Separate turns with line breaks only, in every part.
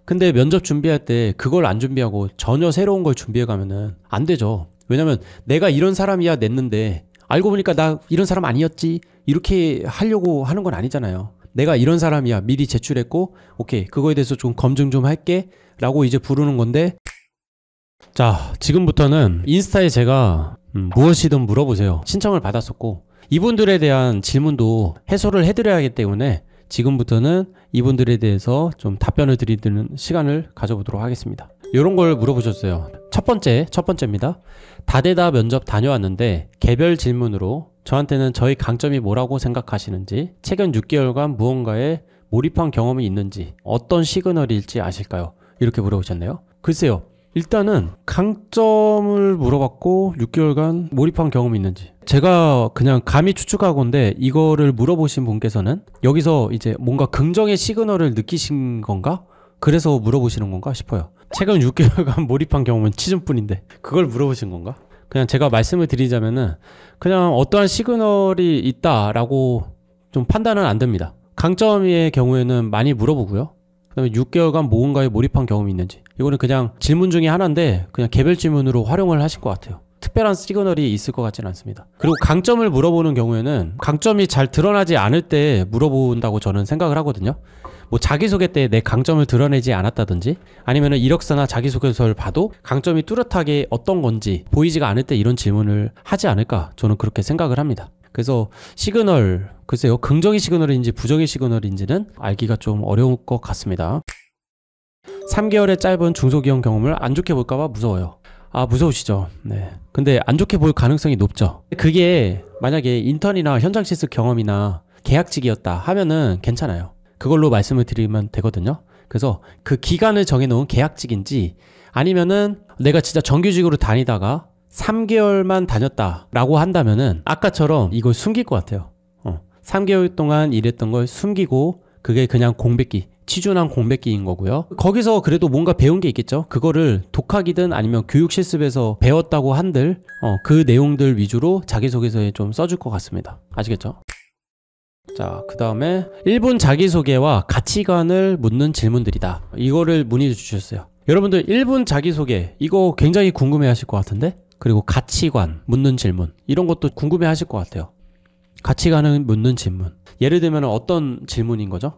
근데 면접 준비할 때 그걸 안 준비하고 전혀 새로운 걸 준비해 가면은 안 되죠. 왜냐면 내가 이런 사람이야 냈는데 알고 보니까 나 이런 사람 아니었지 이렇게 하려고 하는 건 아니잖아요. 내가 이런 사람이야 미리 제출했고 오케이 그거에 대해서 좀 검증 좀 할게 라고 이제 부르는 건데, 자 지금부터는 인스타에 제가 무엇이든 물어보세요 신청을 받았었고, 이분들에 대한 질문도 해소를 해드려야 하기 때문에 지금부터는 이분들에 대해서 좀 답변을 드리는 시간을 가져보도록 하겠습니다. 이런 걸 물어보셨어요. 첫 번째입니다. 다대다 면접 다녀왔는데 개별 질문으로 저한테는 저희 강점이 뭐라고 생각하시는지, 최근 6개월간 무언가에 몰입한 경험이 있는지, 어떤 시그널일지 아실까요? 이렇게 물어보셨네요. 글쎄요. 일단은 강점을 물어봤고 6개월간 몰입한 경험이 있는지, 제가 그냥 감히 추측하건데 이거를 물어보신 분께서는 여기서 이제 뭔가 긍정의 시그널을 느끼신 건가? 그래서 물어보시는 건가 싶어요. 최근 6개월간 몰입한 경험은 취준뿐인데 그걸 물어보신 건가? 그냥 제가 말씀을 드리자면은 그냥 어떠한 시그널이 있다라고 좀 판단은 안 됩니다. 강점의 경우에는 많이 물어보고요. 그다음에 6개월간 무언가에 몰입한 경험이 있는지, 이거는 그냥 질문 중에 하나인데 그냥 개별 질문으로 활용을 하실 것 같아요. 특별한 시그널이 있을 것 같지는 않습니다. 그리고 강점을 물어보는 경우에는 강점이 잘 드러나지 않을 때 물어본다고 저는 생각을 하거든요. 뭐 자기소개 때 내 강점을 드러내지 않았다든지, 아니면은 이력서나 자기소개서를 봐도 강점이 뚜렷하게 어떤 건지 보이지가 않을 때 이런 질문을 하지 않을까, 저는 그렇게 생각을 합니다. 그래서 시그널, 글쎄요, 긍정의 시그널인지 부정의 시그널인지는 알기가 좀 어려울 것 같습니다. 3개월의 짧은 중소기업 경험을 안 좋게 볼까봐 무서워요. 아, 무서우시죠? 네. 근데 안 좋게 볼 가능성이 높죠. 그게 만약에 인턴이나 현장 실습 경험이나 계약직이었다 하면은 괜찮아요. 그걸로 말씀을 드리면 되거든요. 그래서 그 기간을 정해놓은 계약직인지, 아니면은 내가 진짜 정규직으로 다니다가 3개월만 다녔다라고 한다면은 아까처럼 이걸 숨길 것 같아요. 3개월 동안 일했던 걸 숨기고 그게 그냥 공백기, 취준한 공백기인 거고요. 거기서 그래도 뭔가 배운 게 있겠죠. 그거를 독학이든 아니면 교육 실습에서 배웠다고 한들 그 내용들 위주로 자기소개서에 좀 써줄 것 같습니다. 아시겠죠? 자, 그 다음에 1분 자기소개와 가치관을 묻는 질문들이다. 이거를 문의 주셨어요. 여러분들 1분 자기소개 이거 굉장히 궁금해 하실 것 같은데, 그리고 가치관 묻는 질문 이런 것도 궁금해 하실 것 같아요. 가치관을 묻는 질문, 예를 들면 어떤 질문인 거죠?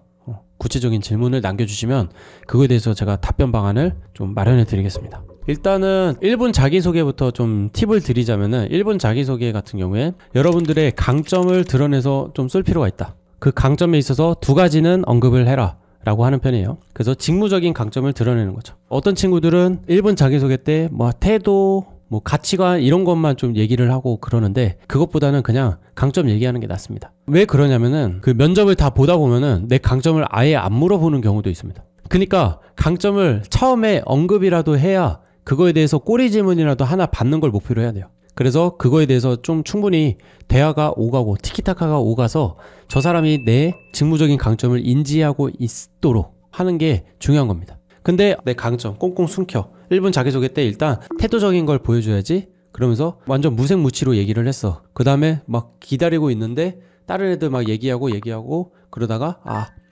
구체적인 질문을 남겨주시면 그거에 대해서 제가 답변 방안을 좀 마련해 드리겠습니다. 일단은 1분 자기소개부터 좀 팁을 드리자면은, 1분 자기소개 같은 경우에 여러분들의 강점을 드러내서 좀 쓸 필요가 있다. 그 강점에 있어서 2가지는 언급을 해라 라고 하는 편이에요. 그래서 직무적인 강점을 드러내는 거죠. 어떤 친구들은 1분 자기소개 때 뭐 태도, 뭐 가치관 이런 것만 좀 얘기를 하고 그러는데, 그것보다는 그냥 강점 얘기하는 게 낫습니다. 왜 그러냐면은 그 면접을 다 보다 보면은 내 강점을 아예 안 물어보는 경우도 있습니다. 그러니까 강점을 처음에 언급이라도 해야 그거에 대해서 꼬리 질문이라도 하나 받는 걸 목표로 해야 돼요. 그래서 그거에 대해서 좀 충분히 대화가 오가고 티키타카가 오가서 저 사람이 내 직무적인 강점을 인지하고 있도록 하는 게 중요한 겁니다. 근데 내 강점 꽁꽁 숨겨 1분 자기소개 때 일단 태도적인 걸 보여줘야지, 그러면서 완전 무색무취로 얘기를 했어. 그 다음에 막 기다리고 있는데 다른 애들 막 얘기하고 그러다가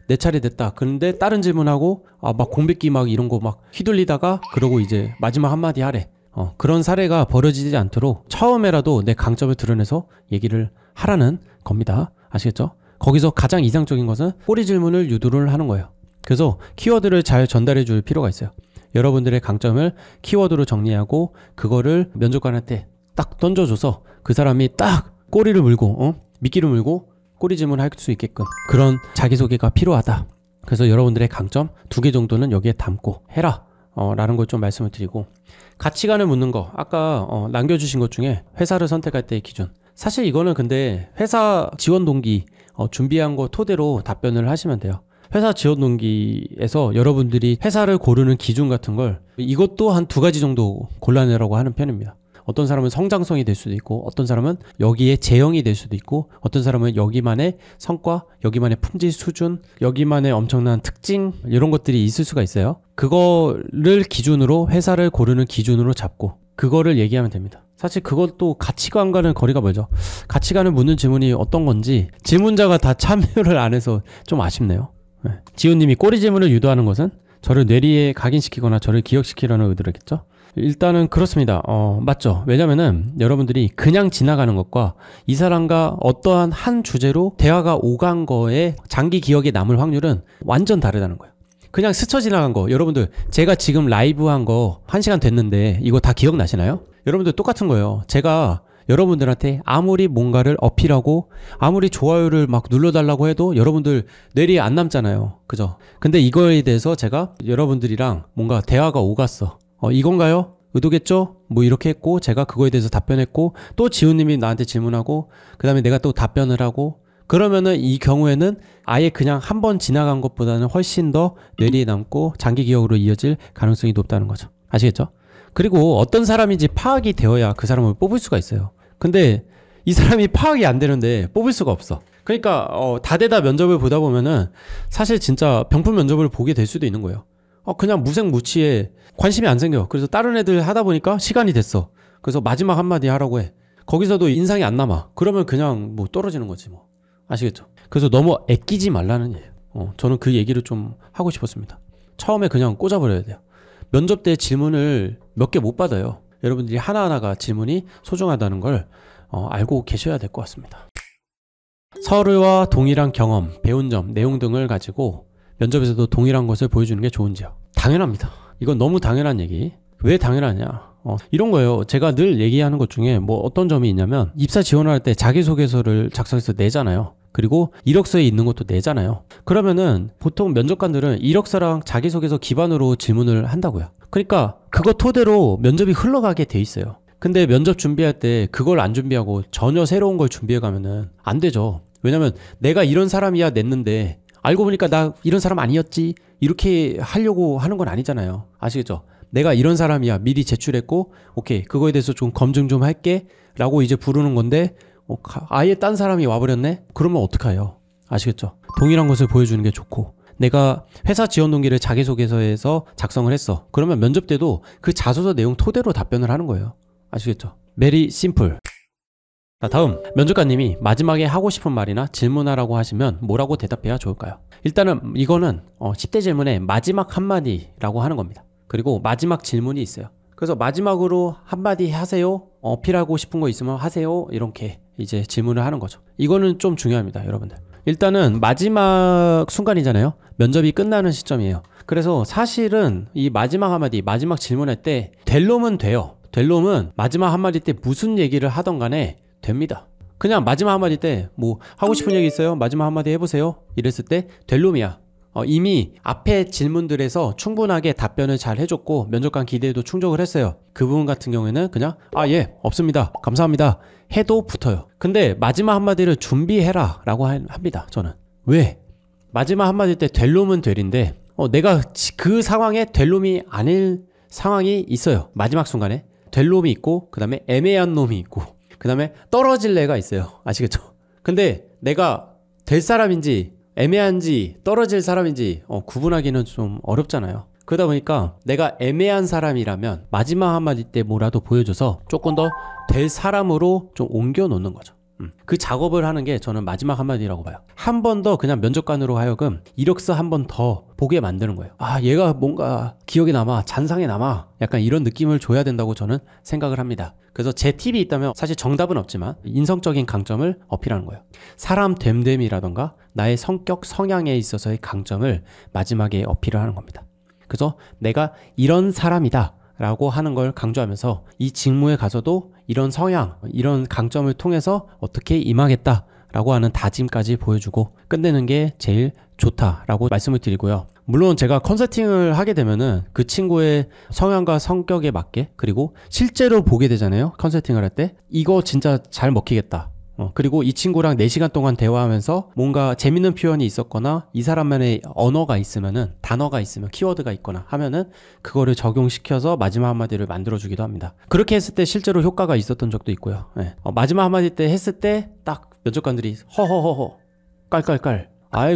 내 차례 됐다. 그런데 다른 질문하고 막 공백기 막 이런 거 막 휘둘리다가 그러고 이제 마지막 한마디 하래. 그런 사례가 벌어지지 않도록 처음에라도 내 강점을 드러내서 얘기를 하라는 겁니다. 아시겠죠? 거기서 가장 이상적인 것은 꼬리 질문을 유도를 하는 거예요. 그래서 키워드를 잘 전달해 줄 필요가 있어요. 여러분들의 강점을 키워드로 정리하고 그거를 면접관한테 딱 던져줘서 그 사람이 딱 꼬리를 물고 미끼를 물고 꼬리 질문할 수 있게끔 그런 자기소개가 필요하다. 그래서 여러분들의 강점 2개 정도는 여기에 담고 해라 라는 걸 좀 말씀을 드리고, 가치관을 묻는 거 아까 남겨주신 것 중에 회사를 선택할 때의 기준, 사실 이거는 근데 회사 지원 동기 준비한 거 토대로 답변을 하시면 돼요. 회사 지원 동기에서 여러분들이 회사를 고르는 기준 같은 걸 이것도 한 2가지 정도 골라내라고 하는 편입니다. 어떤 사람은 성장성이 될 수도 있고, 어떤 사람은 여기에 재형이 될 수도 있고, 어떤 사람은 여기만의 성과, 여기만의 품질 수준, 여기만의 엄청난 특징 이런 것들이 있을 수가 있어요. 그거를 기준으로 회사를 고르는 기준으로 잡고 그거를 얘기하면 됩니다. 사실 그것도 가치관과는 거리가 멀죠. 가치관을 묻는 질문이 어떤 건지 질문자가 다 참여를 안 해서 좀 아쉽네요. 지훈님이 꼬리 질문을 유도하는 것은 저를 뇌리에 각인시키거나 저를 기억시키려는 의도겠죠. 일단은 그렇습니다. 맞죠. 왜냐면은 여러분들이 그냥 지나가는 것과 이 사람과 어떠한 한 주제로 대화가 오간 거에 장기 기억에 남을 확률은 완전 다르다는 거예요. 그냥 스쳐 지나간 거, 여러분들 제가 지금 라이브 한 거 1시간 됐는데 이거 다 기억나시나요? 여러분들 똑같은 거예요. 제가 여러분들한테 아무리 뭔가를 어필하고 아무리 좋아요를 막 눌러달라고 해도 여러분들 뇌리에 안 남잖아요. 그죠? 근데 이거에 대해서 제가 여러분들이랑 뭔가 대화가 오갔어. 이건가요? 의도겠죠? 뭐 이렇게 했고 제가 그거에 대해서 답변했고 또 지훈님이 나한테 질문하고 그 다음에 내가 또 답변을 하고 그러면은 이 경우에는 아예 그냥 한 번 지나간 것보다는 훨씬 더 뇌리에 남고 장기 기억으로 이어질 가능성이 높다는 거죠. 아시겠죠? 그리고 어떤 사람인지 파악이 되어야 그 사람을 뽑을 수가 있어요. 근데 이 사람이 파악이 안 되는데 뽑을 수가 없어. 그러니까 다대다 면접을 보다 보면은 사실 진짜 병풀 면접을 보게 될 수도 있는 거예요. 그냥 무색무취에 관심이 안 생겨. 그래서 다른 애들 하다 보니까 시간이 됐어. 그래서 마지막 한마디 하라고 해. 거기서도 인상이 안 남아. 그러면 그냥 뭐 떨어지는 거지 뭐. 아시겠죠? 그래서 너무 애끼지 말라는 얘기예요. 저는 그 얘기를 좀 하고 싶었습니다. 처음에 그냥 꽂아버려야 돼요. 면접 때 질문을 몇 개 못 받아요. 여러분들이 하나하나가 질문이 소중하다는 걸 알고 계셔야 될 것 같습니다. 서류와 동일한 경험, 배운 점, 내용 등을 가지고 면접에서도 동일한 것을 보여주는 게 좋은지요? 당연합니다. 이건 너무 당연한 얘기. 왜 당연하냐? 이런 거예요. 제가 늘 얘기하는 것 중에 뭐 어떤 점이 있냐면 입사 지원을 할 때 자기소개서를 작성해서 내잖아요. 그리고 이력서에 있는 것도 내잖아요. 그러면은 보통 면접관들은 이력서랑 자기소개서 기반으로 질문을 한다고요. 그러니까 그거 토대로 면접이 흘러가게 돼 있어요. 근데 면접 준비할 때 그걸 안 준비하고 전혀 새로운 걸 준비해 가면은 안 되죠. 왜냐면 내가 이런 사람이야 냈는데 알고 보니까 나 이런 사람 아니었지 이렇게 하려고 하는 건 아니잖아요. 아시겠죠? 내가 이런 사람이야 미리 제출했고 오케이 그거에 대해서 좀 검증 좀 할게 라고 이제 부르는 건데 아예 딴 사람이 와버렸네? 그러면 어떡해요? 아시겠죠? 동일한 것을 보여주는 게 좋고 내가 회사 지원 동기를 자기소개서에서 작성을 했어. 그러면 면접 때도 그 자소서 내용 토대로 답변을 하는 거예요. 아시겠죠? 메리 심플. 자, 다음 면접관님이 마지막에 하고 싶은 말이나 질문하라고 하시면 뭐라고 대답해야 좋을까요? 일단은 이거는 10대 질문의 마지막 한마디라고 하는 겁니다. 그리고 마지막 질문이 있어요. 그래서 마지막으로 한마디 하세요. 어필하고 싶은 거 있으면 하세요. 이렇게 이제 질문을 하는 거죠. 이거는 좀 중요합니다, 여러분들. 일단은 마지막 순간이잖아요. 면접이 끝나는 시점이에요. 그래서 사실은 이 마지막 한마디, 마지막 질문할 때 될 놈은 돼요. 될 놈은 마지막 한마디 때 무슨 얘기를 하던 간에 됩니다. 그냥 마지막 한마디 때 뭐 하고 싶은 얘기 있어요? 마지막 한마디 해보세요. 이랬을 때 될 놈이야. 이미 앞에 질문들에서 충분하게 답변을 잘 해줬고 면접관 기대에도 충족을 했어요. 그 부분 같은 경우에는 그냥 예 없습니다 감사합니다 해도 붙어요. 근데 마지막 한마디를 준비해라 라고 합니다. 저는 왜? 마지막 한마디 때 될 놈은 될인데 내가 그 상황에 될 놈이 아닐 상황이 있어요. 마지막 순간에 될 놈이 있고 그 다음에 애매한 놈이 있고 그 다음에 떨어질 애가 있어요. 아시겠죠? 근데 내가 될 사람인지 애매한지 떨어질 사람인지 구분하기는 좀 어렵잖아요. 그러다 보니까 내가 애매한 사람이라면 마지막 한마디 때 뭐라도 보여줘서 조금 더 될 사람으로 좀 옮겨 놓는 거죠. 그 작업을 하는 게 저는 마지막 한마디라고 봐요. 한 번 더 그냥 면접관으로 하여금 이력서 한 번 더 보게 만드는 거예요. 얘가 뭔가 기억에 남아, 잔상에 남아, 약간 이런 느낌을 줘야 된다고 저는 생각을 합니다. 그래서 제 팁이 있다면 사실 정답은 없지만 인성적인 강점을 어필하는 거예요. 사람 됨됨이라던가 나의 성격, 성향에 있어서의 강점을 마지막에 어필을 하는 겁니다. 그래서 내가 이런 사람이다 라고 하는 걸 강조하면서 이 직무에 가서도 이런 성향, 이런 강점을 통해서 어떻게 임하겠다 라고 하는 다짐까지 보여주고 끝내는 게 제일 좋다라고 말씀을 드리고요. 물론 제가 컨설팅을 하게 되면은 그 친구의 성향과 성격에 맞게 그리고 실제로 보게 되잖아요. 컨설팅을 할 때 이거 진짜 잘 먹히겠다. 그리고 이 친구랑 4시간 동안 대화하면서 뭔가 재밌는 표현이 있었거나 이 사람만의 언어가 있으면은 단어가 있으면 키워드가 있거나 하면은 그거를 적용시켜서 마지막 한마디를 만들어주기도 합니다. 그렇게 했을 때 실제로 효과가 있었던 적도 있고요. 네. 마지막 한마디 때 했을 때 딱 면접관들이 허허허허 깔깔깔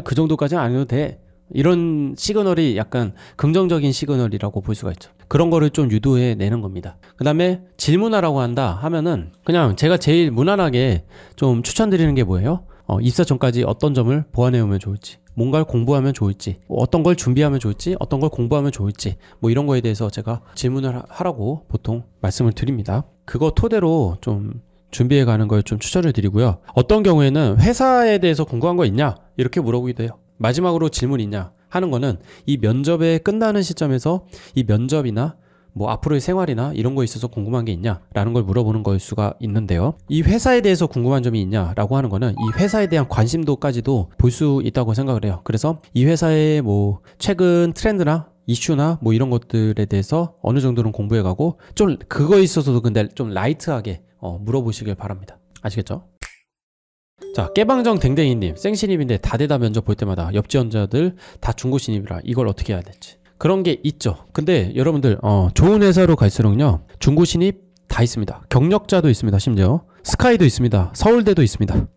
그 정도까지는 안 해도 돼. 이런 시그널이 약간 긍정적인 시그널이라고 볼 수가 있죠. 그런 거를 좀 유도해 내는 겁니다. 그 다음에 질문하라고 한다 하면은 그냥 제가 제일 무난하게 좀 추천드리는 게 뭐예요? 입사 전까지 어떤 점을 보완해 오면 좋을지, 뭔가를 공부하면 좋을지, 어떤 걸 준비하면 좋을지, 어떤 걸 공부하면 좋을지, 뭐 이런 거에 대해서 제가 질문을 하라고 보통 말씀을 드립니다. 그거 토대로 좀 준비해 가는 걸 좀 추천을 드리고요. 어떤 경우에는 회사에 대해서 궁금한 거 있냐? 이렇게 물어보기도 해요. 마지막으로 질문 있냐? 하는 거는 이 면접에 끝나는 시점에서 이 면접이나 뭐 앞으로의 생활이나 이런 거에 있어서 궁금한 게 있냐라는 걸 물어보는 걸 수가 있는데요. 이 회사에 대해서 궁금한 점이 있냐라고 하는 거는 이 회사에 대한 관심도까지도 볼 수 있다고 생각을 해요. 그래서 이 회사의 뭐 최근 트렌드나 이슈나 뭐 이런 것들에 대해서 어느 정도는 공부해 가고 좀 그거에 있어서도 근데 좀 라이트하게 물어보시길 바랍니다. 아시겠죠? 자, 깨방정 댕댕이님, 생신입인데 다대다 면접 볼 때마다 옆 지원자들 다 중고 신입이라 이걸 어떻게 해야 될지. 그런 게 있죠. 근데 여러분들 좋은 회사로 갈수록요 중고 신입 다 있습니다. 경력자도 있습니다. 심지어 스카이도 있습니다. 서울대도 있습니다.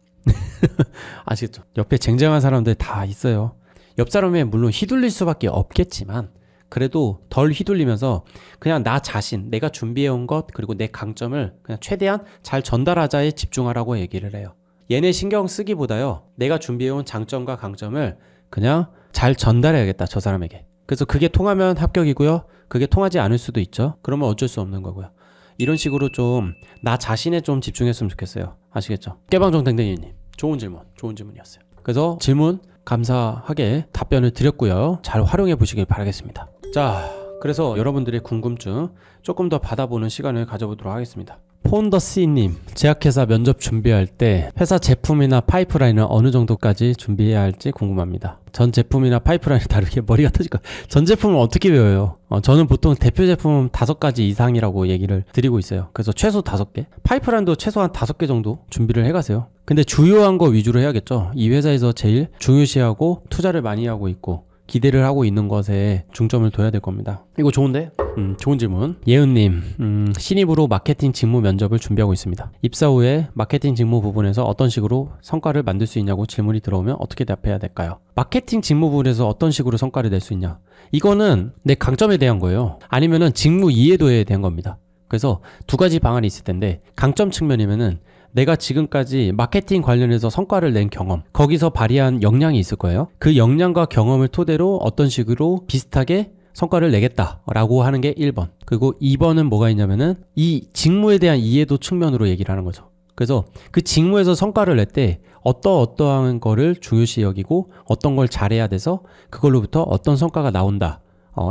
아시겠죠? 옆에 쟁쟁한 사람들 다 있어요. 옆 사람에 물론 휘둘릴 수밖에 없겠지만 그래도 덜 휘둘리면서 그냥 나 자신, 내가 준비해온 것 그리고 내 강점을 그냥 최대한 잘 전달하자에 집중하라고 얘기를 해요. 얘네 신경 쓰기보다요 내가 준비해온 장점과 강점을 그냥 잘 전달해야겠다 저 사람에게. 그래서 그게 통하면 합격이고요. 그게 통하지 않을 수도 있죠. 그러면 어쩔 수 없는 거고요. 이런 식으로 좀 나 자신에 좀 집중했으면 좋겠어요. 아시겠죠? 깨방정 댕댕이님 좋은 질문이었어요. 그래서 질문 감사하게 답변을 드렸고요. 잘 활용해 보시길 바라겠습니다. 자, 그래서 여러분들의 궁금증 조금 더 받아보는 시간을 가져보도록 하겠습니다. 폰더씨님, 제약회사 면접 준비할 때 회사 제품이나 파이프라인을 어느 정도까지 준비해야 할지 궁금합니다. 전 제품이나 파이프라인을 다루기에 머리가 터질 거예요. 전 제품을 어떻게 배워요? 저는 보통 대표 제품 5가지 이상이라고 얘기를 드리고 있어요. 그래서 최소 5개, 파이프라인도 최소한 5개 정도 준비를 해가세요. 근데 주요한 거 위주로 해야겠죠. 이 회사에서 제일 중요시하고 투자를 많이 하고 있고 기대를 하고 있는 것에 중점을 둬야 될 겁니다. 이거 좋은데? 좋은 질문. 예은님, 신입으로 마케팅 직무 면접을 준비하고 있습니다. 입사 후에 마케팅 직무 부분에서 어떤 식으로 성과를 만들 수 있냐고 질문이 들어오면 어떻게 답해야 될까요? 마케팅 직무 부분에서 어떤 식으로 성과를 낼 수 있냐? 이거는 내 강점에 대한 거예요. 아니면은 직무 이해도에 대한 겁니다. 그래서 2가지 방안이 있을 텐데 강점 측면이면은 내가 지금까지 마케팅 관련해서 성과를 낸 경험, 거기서 발휘한 역량이 있을 거예요. 그 역량과 경험을 토대로 어떤 식으로 비슷하게 성과를 내겠다라고 하는 게 1번. 그리고 2번은 뭐가 있냐면은 이 직무에 대한 이해도 측면으로 얘기를 하는 거죠. 그래서 그 직무에서 성과를 낼 때 어떠한 거를 중요시 여기고 어떤 걸 잘해야 돼서 그걸로부터 어떤 성과가 나온다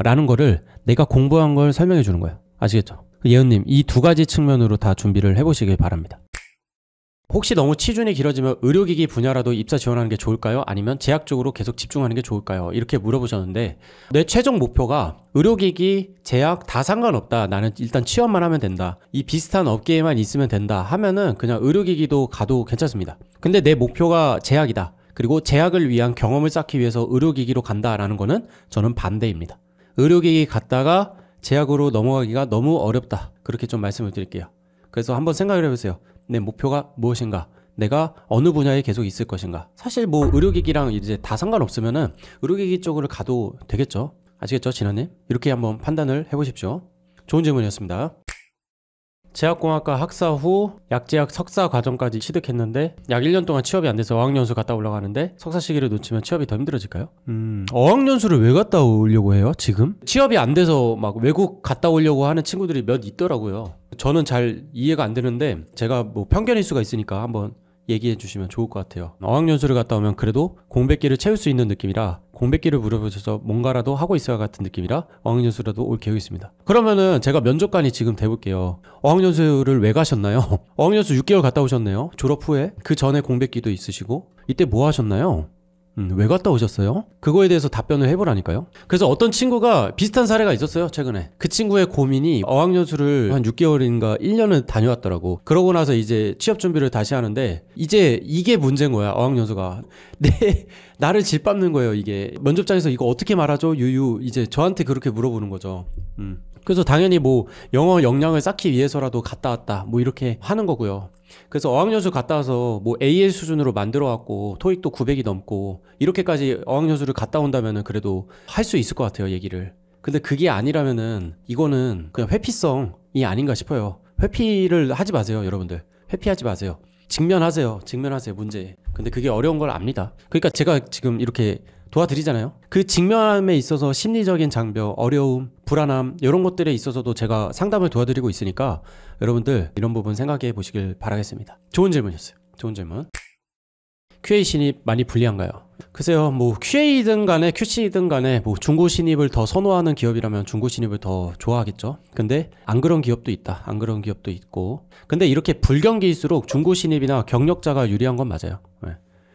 라는 거를 내가 공부한 걸 설명해 주는 거예요. 아시겠죠? 예은님, 이 2가지 측면으로 다 준비를 해보시길 바랍니다. 혹시 너무 치준이 길어지면 의료기기 분야라도 입사 지원하는 게 좋을까요? 아니면 제약 쪽으로 계속 집중하는 게 좋을까요? 이렇게 물어보셨는데 내 최종 목표가 의료기기, 제약 다 상관없다. 나는 일단 취업만 하면 된다. 이 비슷한 업계에만 있으면 된다 하면은 그냥 의료기기도 가도 괜찮습니다. 근데 내 목표가 제약이다. 그리고 제약을 위한 경험을 쌓기 위해서 의료기기로 간다라는 거는 저는 반대입니다. 의료기기 갔다가 제약으로 넘어가기가 너무 어렵다. 그렇게 좀 말씀을 드릴게요. 그래서 한번 생각을 해보세요. 내 목표가 무엇인가? 내가 어느 분야에 계속 있을 것인가? 사실 뭐 의료기기랑 이제 다 상관없으면은 의료기기 쪽으로 가도 되겠죠? 아시겠죠, 진아님? 이렇게 한번 판단을 해보십시오. 좋은 질문이었습니다. 제약공학과 학사 후 약제약 석사 과정까지 취득했는데 약 1년 동안 취업이 안 돼서 어학연수 갔다 올라가는데 석사 시기를 놓치면 취업이 더 힘들어질까요? 어학연수를 왜 갔다 오려고 해요, 지금? 취업이 안 돼서 막 외국 갔다 오려고 하는 친구들이 몇 있더라고요. 저는 잘 이해가 안 되는데 제가 뭐 편견일 수가 있으니까 한번 얘기해 주시면 좋을 것 같아요. 어학연수를 갔다 오면 그래도 공백기를 채울 수 있는 느낌이라 공백기를 물어보셔서 뭔가라도 하고 있어야 같은 느낌이라 어학연수라도 올 계획이 있습니다. 그러면은 제가 면접관이 지금 돼볼게요. 어학연수를 왜 가셨나요? 어학연수 6개월 갔다 오셨네요. 졸업 후에. 그 전에 공백기도 있으시고 이때 뭐 하셨나요? 왜 갔다 오셨어요? 그거에 대해서 답변을 해보라니까요. 그래서 어떤 친구가 비슷한 사례가 있었어요, 최근에. 그 친구의 고민이 어학연수를 한 6개월인가 1년을 다녀왔더라고. 그러고 나서 이제 취업 준비를 다시 하는데 이제 이게 문제인 거야, 어학연수가. 나를 질밟는 거예요, 이게. 면접장에서 이거 어떻게 말하죠? 유유. 이제 저한테 그렇게 물어보는 거죠. 그래서 당연히 뭐 영어 역량을 쌓기 위해서라도 갔다 왔다 뭐 이렇게 하는 거고요. 그래서 어학연수 갔다 와서 뭐 AL 수준으로 만들어 왔고 토익도 900이 넘고 이렇게까지 어학연수를 갔다 온다면은 그래도 할 수 있을 것 같아요, 얘기를. 근데 그게 아니라면은 이거는 그냥 회피성이 아닌가 싶어요. 회피를 하지 마세요, 여러분들. 회피하지 마세요. 직면하세요. 직면하세요. 문제에. 근데 그게 어려운 걸 압니다. 그러니까 제가 지금 이렇게 도와드리잖아요. 그 직면함에 있어서 심리적인 장벽, 어려움, 불안함 이런 것들에 있어서도 제가 상담을 도와드리고 있으니까 여러분들 이런 부분 생각해 보시길 바라겠습니다. 좋은 질문이었어요. 좋은 질문. QA 신입 많이 불리한가요? 글쎄요, 뭐 QA든 간에 QC든 간에 뭐 중고 신입을 더 선호하는 기업이라면 중고 신입을 더 좋아하겠죠. 근데 안 그런 기업도 있다. 안 그런 기업도 있고. 근데 이렇게 불경기일수록 중고 신입이나 경력자가 유리한 건 맞아요. 네.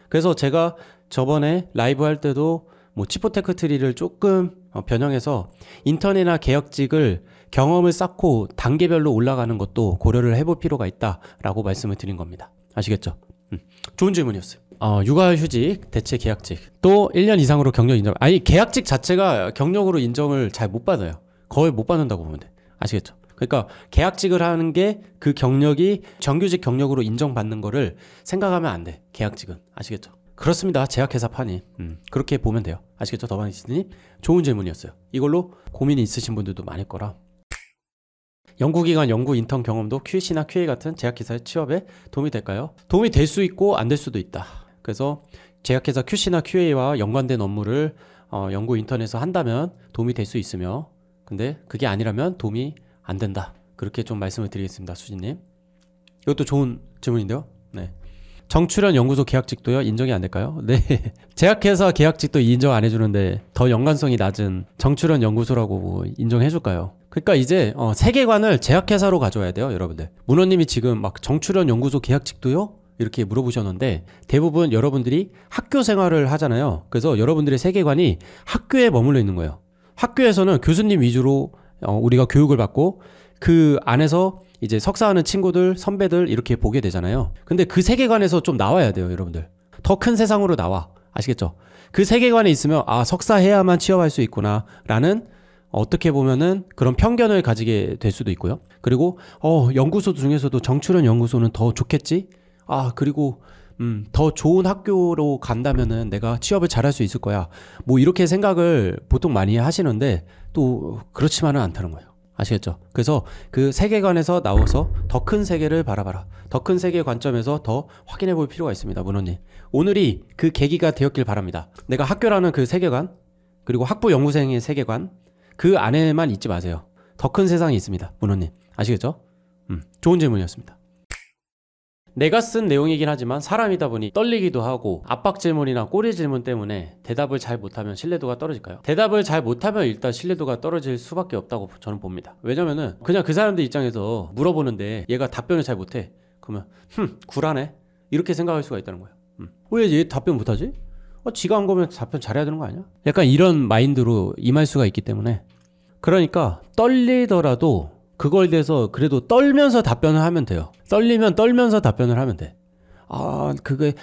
그래서 제가 저번에 라이브 할 때도 뭐 치포테크 트리를 조금 변형해서 인턴이나 계약직을 경험을 쌓고 단계별로 올라가는 것도 고려를 해볼 필요가 있다라고 말씀을 드린 겁니다. 아시겠죠? 좋은 질문이었어요. 육아휴직, 대체 계약직. 또 1년 이상으로 경력 인정. 아니, 계약직 자체가 경력으로 인정을 잘 못 받아요. 거의 못 받는다고 보면 돼. 아시겠죠? 그러니까 계약직을 하는 게 그 경력이 정규직 경력으로 인정받는 거를 생각하면 안 돼. 계약직은. 아시겠죠? 그렇습니다. 제약회사 판이. 그렇게 보면 돼요. 아시겠죠? 더바니스님? 좋은 질문이었어요. 이걸로 고민이 있으신 분들도 많을 거라. 연구기관 연구 인턴 경험도 QC나 QA 같은 제약회사의 취업에 도움이 될까요? 도움이 될 수 있고 안 될 수도 있다. 그래서 제약회사 QC나 QA와 연관된 업무를 연구 인턴에서 한다면 도움이 될 수 있으며, 근데 그게 아니라면 도움이 안 된다. 그렇게 좀 말씀을 드리겠습니다. 수진님. 이것도 좋은 질문인데요. 네. 정출연 연구소 계약직도요? 인정이 안 될까요? 네. 제약회사 계약직도 인정 안 해주는데 더 연관성이 낮은 정출연 연구소라고 뭐 인정해줄까요? 그러니까 이제 세계관을 제약회사로 가져와야 돼요, 여러분들. 문호님이 지금 막 정출연 연구소 계약직도요? 이렇게 물어보셨는데 대부분 여러분들이 학교 생활을 하잖아요. 그래서 여러분들의 세계관이 학교에 머물러 있는 거예요. 학교에서는 교수님 위주로 우리가 교육을 받고 그 안에서 이제 석사하는 친구들, 선배들 이렇게 보게 되잖아요. 근데 그 세계관에서 좀 나와야 돼요, 여러분들. 더 큰 세상으로 나와. 아시겠죠? 그 세계관에 있으면 석사해야만 취업할 수 있구나 라는 어떻게 보면은 그런 편견을 가지게 될 수도 있고요. 그리고 연구소 중에서도 정출연 연구소는 더 좋겠지? 그리고 더 좋은 학교로 간다면은 내가 취업을 잘할 수 있을 거야. 뭐 이렇게 생각을 보통 많이 하시는데 또 그렇지만은 않다는 거예요. 아시겠죠? 그래서 그 세계관에서 나와서 더 큰 세계를 바라봐라. 더 큰 세계 관점에서 더 확인해 볼 필요가 있습니다. 문호님. 오늘이 그 계기가 되었길 바랍니다. 내가 학교라는 그 세계관, 그리고 학부 연구생의 세계관, 그 안에만 있지 마세요. 더 큰 세상이 있습니다. 문호님. 아시겠죠? 좋은 질문이었습니다. 내가 쓴 내용이긴 하지만 사람이다 보니 떨리기도 하고 압박 질문이나 꼬리 질문 때문에 대답을 잘 못하면 신뢰도가 떨어질까요? 대답을 잘 못하면 일단 신뢰도가 떨어질 수밖에 없다고 저는 봅니다. 왜냐면은 그냥 그 사람들 입장에서 물어보는데 얘가 답변을 잘 못해. 그러면 굴하네 이렇게 생각할 수가 있다는 거예요. 왜 얘 답변 못하지? 지가 한 거면 답변 잘해야 되는 거 아니야? 약간 이런 마인드로 임할 수가 있기 때문에, 그러니까 떨리더라도 그걸 대해서 그래도 떨면서 답변을 하면 돼요. 떨리면 떨면서 답변을 하면 돼. 그게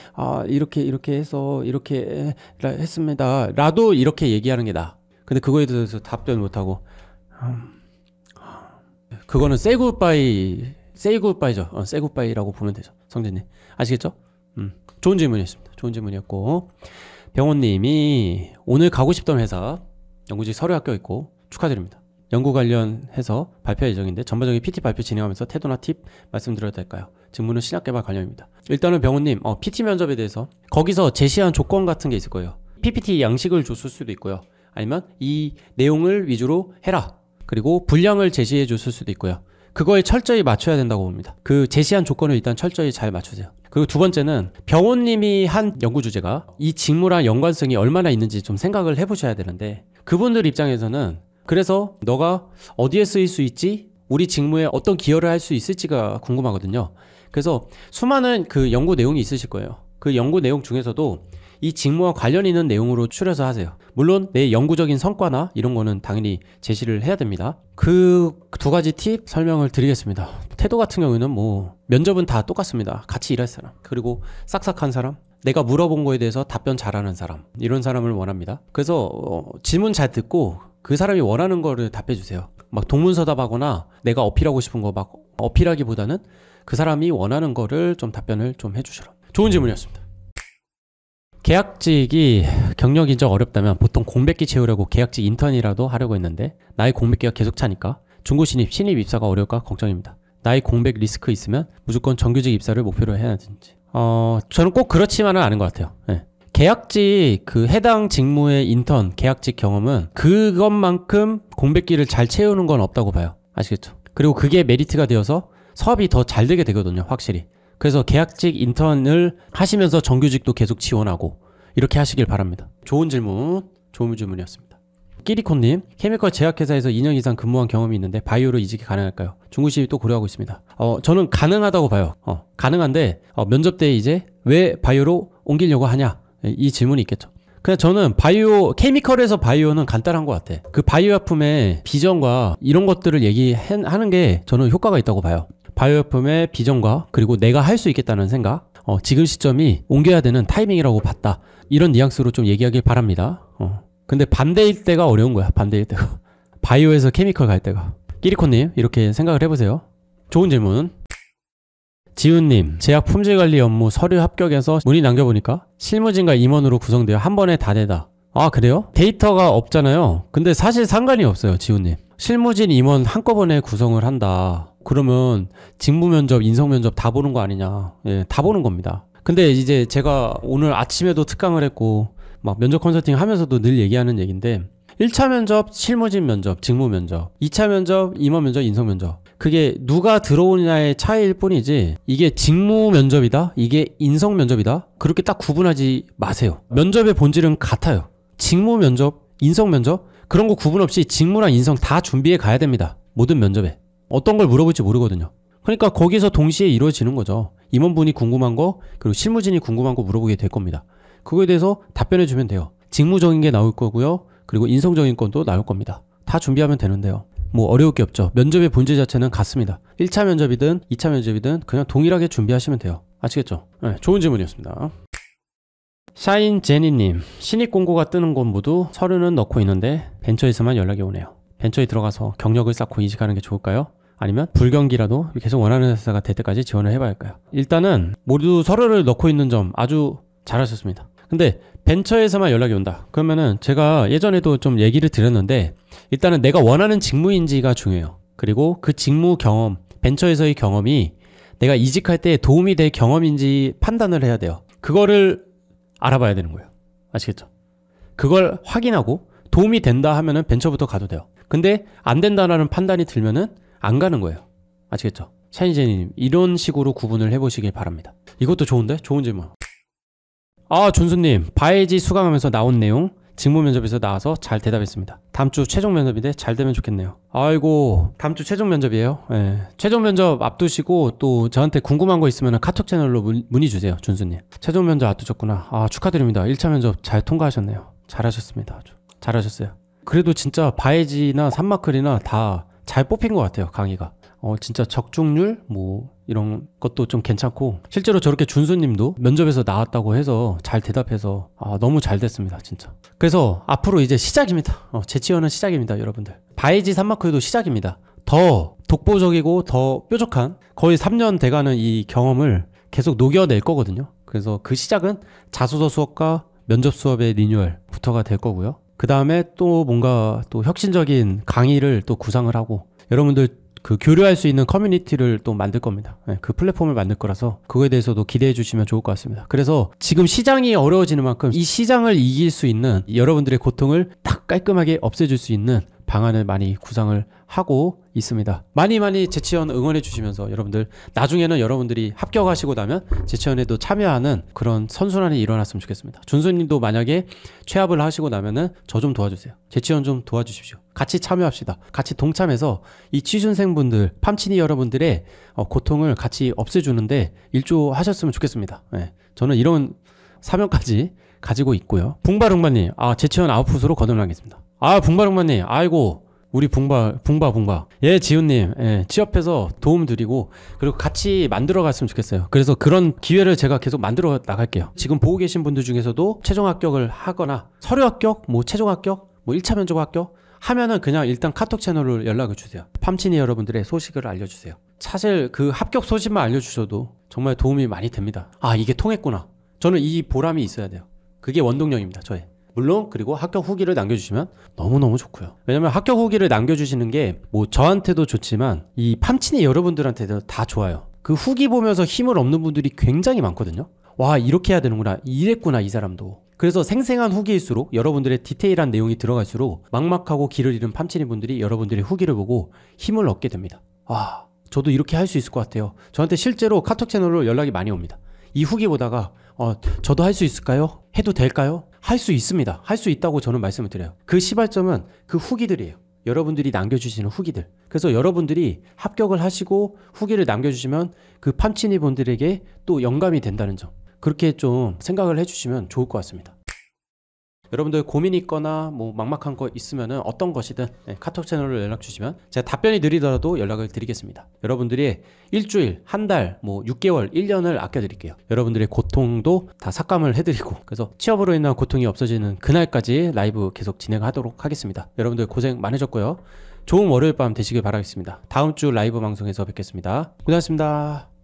이렇게 해서 이렇게 했습니다 라도 이렇게 얘기하는 게 나아. 근데 그거에 대해서 답변 못하고 그거는 say goodbye죠. say goodbye라고 보면 되죠. 성재님 아시겠죠? 좋은 질문이었습니다. 좋은 질문이었고, 병원님이 오늘 가고 싶던 회사 연구직 서류 합격 있고 축하드립니다. 연구 관련해서 발표 예정인데 전반적인 PT 발표 진행하면서 태도나 팁 말씀드려도 될까요? 직무는 신약개발 관련입니다. 일단은 병원님 PT 면접에 대해서 거기서 제시한 조건 같은 게 있을 거예요. PPT 양식을 줬을 수도 있고요. 아니면 이 내용을 위주로 해라. 그리고 분량을 제시해 줬을 수도 있고요. 그거에 철저히 맞춰야 된다고 봅니다. 그 제시한 조건을 일단 철저히 잘 맞추세요. 그리고 두 번째는 병원님이 한 연구 주제가 이 직무랑 연관성이 얼마나 있는지 좀 생각을 해보셔야 되는데, 그분들 입장에서는 그래서 너가 어디에 쓰일 수 있지? 우리 직무에 어떤 기여를 할 수 있을지가 궁금하거든요. 그래서 수많은 그 연구 내용이 있으실 거예요. 그 연구 내용 중에서도 이 직무와 관련 있는 내용으로 추려서 하세요. 물론 내 연구적인 성과나 이런 거는 당연히 제시를 해야 됩니다. 그 두 가지 팁 설명을 드리겠습니다. 태도 같은 경우에는 뭐 면접은 다 똑같습니다. 같이 일할 사람, 그리고 싹싹한 사람, 내가 물어본 거에 대해서 답변 잘하는 사람, 이런 사람을 원합니다. 그래서 질문 잘 듣고 그 사람이 원하는 거를 답해주세요. 막 동문서답하거나 내가 어필하고 싶은 거 막 어필하기보다는 그 사람이 원하는 거를 좀 답변을 좀 해주셔라. 좋은 질문이었습니다. 계약직이 경력 인정 어렵다면 보통 공백기 채우려고 계약직 인턴이라도 하려고 했는데 나의 공백기가 계속 차니까 중고 신입 입사가 어려울까 걱정입니다. 나의 공백 리스크 있으면 무조건 정규직 입사를 목표로 해야 하든지. 저는 꼭 그렇지만은 않은 것 같아요. 네. 계약직 그 해당 직무의 인턴 계약직 경험은 그것만큼 공백기를 잘 채우는 건 없다고 봐요. 아시겠죠? 그리고 그게 메리트가 되어서 사업이 더 잘 되게 되거든요. 확실히. 그래서 계약직 인턴을 하시면서 정규직도 계속 지원하고 이렇게 하시길 바랍니다. 좋은 질문이었습니다. 끼리콘님, 케미컬 제약회사에서 2년 이상 근무한 경험이 있는데 바이오로 이직이 가능할까요? 중구시 또 고려하고 있습니다. 저는 가능하다고 봐요. 가능한데 면접 때 이제 왜 바이오로 옮기려고 하냐? 이 질문이 있겠죠. 그냥 저는 케미컬에서 바이오는 간단한 것 같아. 그 바이오 약품의 비전과 이런 것들을 얘기하는 게 저는 효과가 있다고 봐요. 바이오 약품의 비전과 그리고 내가 할 수 있겠다는 생각, 지금 시점이 옮겨야 되는 타이밍이라고 봤다. 이런 뉘앙스로 좀 얘기하길 바랍니다. 근데 반대일 때가 어려운 거야. 반대일 때가. 바이오에서 케미컬 갈 때가. 끼리코님, 이렇게 생각을 해보세요. 좋은 질문. 지훈님, 제약 품질관리 업무 서류 합격해서 문의 남겨보니까 실무진과 임원으로 구성되어 한 번에 다 내다. 아, 그래요? 데이터가 없잖아요. 근데 사실 상관이 없어요, 지훈님. 실무진, 임원 한꺼번에 구성을 한다. 그러면 직무면접, 인성면접 다 보는 거 아니냐. 예, 다 보는 겁니다. 근데 이제 제가 오늘 아침에도 특강을 했고 막 면접 컨설팅 하면서도 늘 얘기하는 얘기인데 1차 면접, 실무진 면접, 직무 면접, 2차 면접, 임원 면접, 인성 면접. 그게 누가 들어오느냐의 차이일 뿐이지 이게 직무 면접이다, 이게 인성 면접이다 그렇게 딱 구분하지 마세요. 면접의 본질은 같아요. 직무 면접, 인성 면접 그런 거 구분 없이 직무랑 인성 다 준비해 가야 됩니다. 모든 면접에. 어떤 걸 물어볼지 모르거든요. 그러니까 거기서 동시에 이루어지는 거죠. 임원분이 궁금한 거 그리고 실무진이 궁금한 거 물어보게 될 겁니다. 그거에 대해서 답변해 주면 돼요. 직무적인 게 나올 거고요. 그리고 인성적인 건도 나올 겁니다. 다 준비하면 되는데요. 뭐 어려울 게 없죠. 면접의 본질 자체는 같습니다. 1차 면접이든 2차 면접이든 그냥 동일하게 준비하시면 돼요. 아시겠죠? 네, 좋은 질문이었습니다. 샤인제니님, 신입 공고가 뜨는 곳 모두 서류는 넣고 있는데 벤처에서만 연락이 오네요. 벤처에 들어가서 경력을 쌓고 이직하는 게 좋을까요? 아니면 불경기라도 계속 원하는 회사가 될 때까지 지원을 해봐야 할까요? 일단은 모두 서류를 넣고 있는 점 아주 잘하셨습니다. 근데 벤처에서만 연락이 온다. 그러면은 제가 예전에도 좀 얘기를 드렸는데 일단은 내가 원하는 직무인지가 중요해요. 그리고 그 직무 경험, 벤처에서의 경험이 내가 이직할 때 도움이 될 경험인지 판단을 해야 돼요. 그거를 알아봐야 되는 거예요. 아시겠죠? 그걸 확인하고 도움이 된다 하면은 벤처부터 가도 돼요. 근데 안 된다라는 판단이 들면은 안 가는 거예요. 아시겠죠? 샤인제니님, 이런 식으로 구분을 해보시길 바랍니다. 이것도 좋은데? 좋은 질문. 아, 준수님, 바이지 수강하면서 나온 내용 직무 면접에서 나와서 잘 대답했습니다. 다음 주 최종 면접인데 잘 되면 좋겠네요. 아이고, 다음 주 최종 면접이에요. 네. 최종 면접 앞두시고 또 저한테 궁금한 거 있으면 카톡 채널로 문의 주세요. 준수님. 최종 면접 앞두셨구나. 아, 축하드립니다. 1차 면접 잘 통과하셨네요. 잘하셨습니다. 아주 잘하셨어요. 그래도 진짜 바이지나 산마클이나 다 잘 뽑힌 것 같아요. 강의가. 진짜 적중률 뭐 이런 것도 좀 괜찮고 실제로 저렇게 준수님도 면접에서 나왔다고 해서 잘 대답해서 너무 잘 됐습니다. 진짜. 그래서 앞으로 이제 시작입니다. 재치어는 시작입니다. 여러분들. 바이지 산마크도 시작입니다. 더 독보적이고 더 뾰족한 거의 3년 돼가는 이 경험을 계속 녹여낼 거거든요. 그래서 그 시작은 자소서 수업과 면접 수업의 리뉴얼부터가 될 거고요. 그 다음에 또 뭔가 또 혁신적인 강의를 또 구상을 하고 여러분들 그 교류할 수 있는 커뮤니티를 또 만들 겁니다. 네, 그 플랫폼을 만들 거라서 그거에 대해서도 기대해 주시면 좋을 것 같습니다. 그래서 지금 시장이 어려워지는 만큼 이 시장을 이길 수 있는 여러분들의 고통을 딱 깔끔하게 없애줄 수 있는 방안을 많이 구상을 하고 있습니다. 많이 재치원 응원해 주시면서 여러분들 나중에는 여러분들이 합격하시고 나면 재치원에도 참여하는 그런 선순환이 일어났으면 좋겠습니다. 준수님도 만약에 취업을 하시고 나면은 저 좀 도와주세요. 재치원 좀 도와주십시오. 같이 참여합시다. 같이 동참해서 이 취준생분들, 팜치니 여러분들의 고통을 같이 없애주는데 일조하셨으면 좋겠습니다. 네, 저는 이런 사명까지 가지고 있고요. 붕바룽바님, 재치원 아웃풋으로 거듭나겠습니다. 붕바룽바님, 아이고 우리 붕바. 예, 지훈님, 예, 취업해서 도움 드리고 그리고 같이 만들어 갔으면 좋겠어요. 그래서 그런 기회를 제가 계속 만들어 나갈게요. 지금 보고 계신 분들 중에서도 최종 합격을 하거나 서류 합격, 뭐 최종 합격, 뭐 1차 면접 합격 하면은 그냥 일단 카톡 채널로 연락을 주세요. 팜치니 여러분들의 소식을 알려주세요. 사실 그 합격 소식만 알려주셔도 정말 도움이 많이 됩니다. 이게 통했구나. 저는 이 보람이 있어야 돼요. 그게 원동력입니다. 저의. 물론 그리고 합격 후기를 남겨주시면 너무너무 좋고요. 왜냐면 합격 후기를 남겨주시는 게 뭐 저한테도 좋지만 이 팜친이 여러분들한테도 다 좋아요. 그 후기 보면서 힘을 얻는 분들이 굉장히 많거든요. 와, 이렇게 해야 되는구나, 이랬구나 이 사람도. 그래서 생생한 후기일수록 여러분들의 디테일한 내용이 들어갈수록 막막하고 길을 잃은 팜친이 분들이 여러분들의 후기를 보고 힘을 얻게 됩니다. 와, 저도 이렇게 할 수 있을 것 같아요. 저한테 실제로 카톡 채널로 연락이 많이 옵니다. 이 후기 보다가 저도 할 수 있을까요? 해도 될까요? 할 수 있습니다. 할 수 있다고 저는 말씀을 드려요. 그 시발점은 그 후기들이에요. 여러분들이 남겨주시는 후기들. 그래서 여러분들이 합격을 하시고 후기를 남겨주시면 그 팜친이 분들에게 또 영감이 된다는 점, 그렇게 좀 생각을 해주시면 좋을 것 같습니다. 여러분들 고민이 있거나 뭐 막막한 거 있으면은 어떤 것이든 카톡 채널로 연락 주시면 제가 답변이 느리더라도 연락을 드리겠습니다. 여러분들이 일주일, 한 달, 뭐 6개월, 1년을 아껴드릴게요. 여러분들의 고통도 다 삭감을 해드리고, 그래서 취업으로 인한 고통이 없어지는 그날까지 라이브 계속 진행하도록 하겠습니다. 여러분들 고생 많으셨고요. 좋은 월요일 밤 되시길 바라겠습니다. 다음 주 라이브 방송에서 뵙겠습니다. 고생하셨습니다.